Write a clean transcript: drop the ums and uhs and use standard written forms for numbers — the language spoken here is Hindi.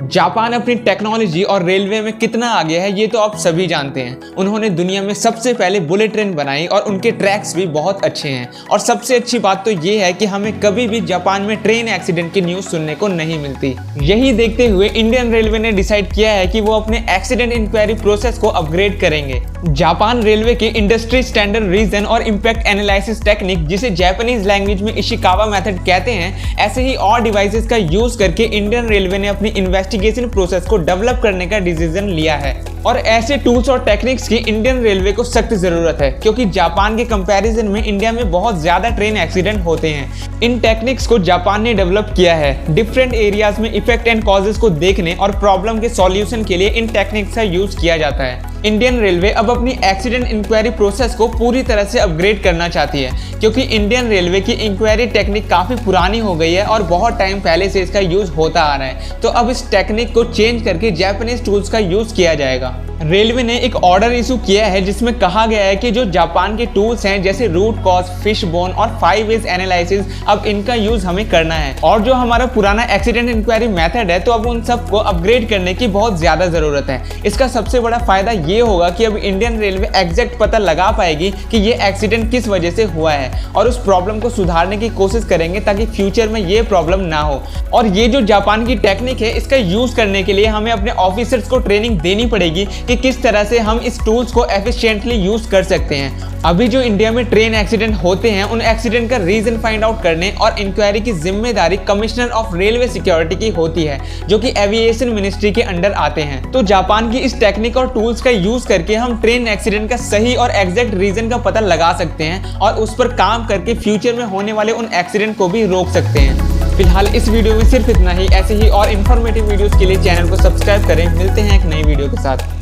जापान अपनी टेक्नोलॉजी और रेलवे में कितना आगे है ये तो आप सभी जानते हैं। उन्होंने दुनिया में सबसे पहले बुलेट ट्रेन बनाई और उनके ट्रैक्स भी बहुत अच्छे हैं। और सबसे अच्छी बात तो ये है कि हमें कभी भी जापान में ट्रेन एक्सीडेंट की न्यूज़ सुनने को नहीं मिलती। यही देखते हुए इंडियन रेलवे ने डिसाइड किया है कि वो अपने एक्सीडेंट इंक्वायरी प्रोसेस को अपग्रेड करेंगे। जापान रेलवे के इंडस्ट्री स्टैंडर्ड रीजन और इम्पैक्ट एनालिसिस टेक्निक, जिसे जापानीज लैंग्वेज में इशिकावा मेथड कहते हैं, ऐसे ही और डिवाइसेस का यूज करके इंडियन रेलवे ने अपनी इन्वेस्टिगेशन प्रोसेस को डेवलप करने का डिसीजन लिया है। और ऐसे टूल्स और टेक्निक्स की इंडियन रेलवे को सख्त जरूरत है, क्योंकि जापान के कंपैरिजन में इंडिया में बहुत ज्यादा ट्रेन एक्सीडेंट होते हैं। इन टेक्निक्स को जापान ने डेवलप किया है। डिफरेंट एरियाज में इफेक्ट एंड कॉजेस को देखने और प्रॉब्लम के सॉल्यूशन के लिए इन टेक्निक्स का यूज किया जाता है। इंडियन रेलवे अब अपनी एक्सीडेंट इंक्वायरी प्रोसेस को पूरी तरह से अपग्रेड करना चाहती है, क्योंकि इंडियन रेलवे की इंक्वायरी टेक्निक काफ़ी पुरानी हो गई है और बहुत टाइम पहले से इसका यूज़ होता आ रहा है। तो अब इस टेक्निक को चेंज करके जापानीज टूल्स का यूज़ किया जाएगा। रेलवे ने एक ऑर्डर इशू किया है जिसमें कहा गया है कि जो जापान के टूल्स हैं जैसे रूट कॉज, फिश बोन और 5 वेज एनालिसिस, अब इनका यूज हमें करना है। और जो हमारा पुराना एक्सीडेंट इंक्वायरी मेथड है, तो अब उन सबको अपग्रेड करने की बहुत ज्यादा जरूरत है। इसका सबसे बड़ा फायदा ये होगा कि अब इंडियन रेलवे एग्जैक्ट पता लगा पाएगी कि ये एक्सीडेंट किस वजह से हुआ है और उस प्रॉब्लम को सुधारने की कोशिश करेंगे ताकि फ्यूचर में ये प्रॉब्लम ना हो। और ये जो जापान की टेक्निक है, इसका यूज करने के लिए हमें अपने ऑफिसर्स को ट्रेनिंग देनी पड़ेगी कि किस तरह से हम इस टूल्स को एफिशिएंटली यूज कर सकते हैं। अभी जो इंडिया में ट्रेन एक्सीडेंट होते हैं, उन एक्सीडेंट का रीजन फाइंड आउट करने और इंक्वायरी की जिम्मेदारी कमिश्नर ऑफ रेलवे सिक्योरिटी की होती है, जो कि एविएशन मिनिस्ट्री के अंडर आते हैं। तो जापान की इस टेक्निक और टूल्स का यूज करके हम ट्रेन एक्सीडेंट का सही और एग्जैक्ट रीजन का पता लगा सकते हैं और उस पर काम करके फ्यूचर में होने वाले उन एक्सीडेंट को भी रोक सकते हैं। फिलहाल इस वीडियो में सिर्फ इतना ही। ऐसे ही और इन्फॉर्मेटिव वीडियोस के लिए चैनल को सब्सक्राइब करें। मिलते हैं एक नई वीडियो के साथ।